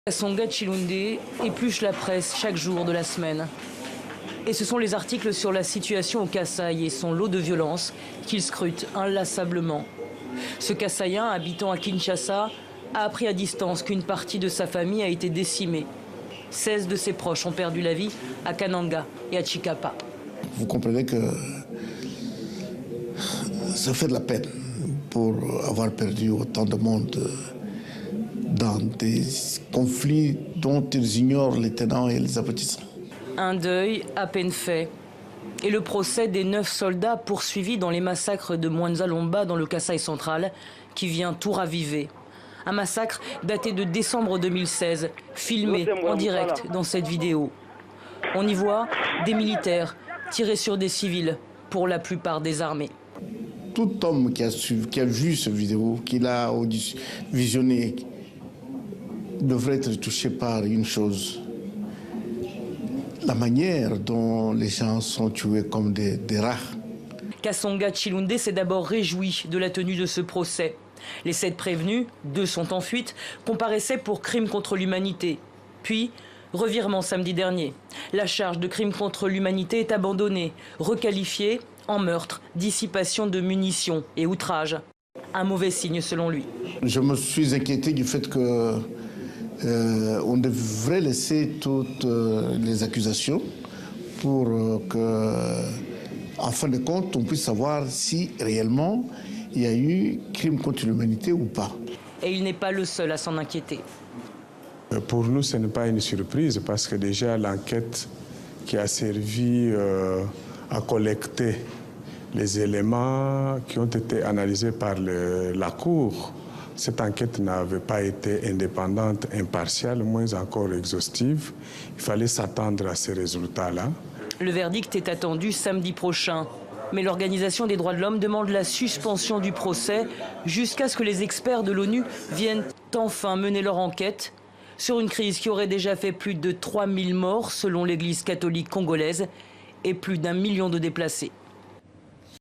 Kasonga Chilunde épluche la presse chaque jour de la semaine. Et ce sont les articles sur la situation au Kasaï et son lot de violence qu'il scrute inlassablement. Ce Kasaïen, habitant à Kinshasa, a appris à distance qu'une partie de sa famille a été décimée. 16 de ses proches ont perdu la vie à Kananga et à Chikapa. Vous comprenez que ça fait de la peine pour avoir perdu autant de monde dans des conflits dont ils ignorent les tenants et les aboutissants. Un deuil à peine fait. Et le procès des 9 soldats poursuivis dans les massacres de Mwanza-Lomba dans le Kasaï central qui vient tout raviver. Un massacre daté de décembre 2016, filmé en direct dans cette vidéo. On y voit des militaires tirer sur des civils, pour la plupart désarmés. Tout homme qui a vu cette vidéo, qui l'a visionné, devrait être touché par une chose. La manière dont les gens sont tués comme des rats. Kasonga Chilunde s'est d'abord réjoui de la tenue de ce procès. Les 7 prévenus, 2 sont en fuite, comparaissaient pour crime contre l'humanité. Puis, revirement samedi dernier. La charge de crime contre l'humanité est abandonnée, requalifiée en meurtre, dissipation de munitions et outrage. Un mauvais signe selon lui. Je me suis inquiété du fait que on devrait laisser toutes les accusations pour que, en fin de compte, on puisse savoir si réellement il y a eu crime contre l'humanité ou pas. Et il n'est pas le seul à s'en inquiéter. Pour nous, ce n'est pas une surprise parce que déjà l'enquête qui a servi à collecter les éléments qui ont été analysés par la Cour, cette enquête n'avait pas été indépendante, impartiale, moins encore exhaustive. Il fallait s'attendre à ces résultats-là. Le verdict est attendu samedi prochain. Mais l'Organisation des droits de l'homme demande la suspension du procès jusqu'à ce que les experts de l'ONU viennent enfin mener leur enquête sur une crise qui aurait déjà fait plus de 3000 morts selon l'Église catholique congolaise et plus d'1 million de déplacés.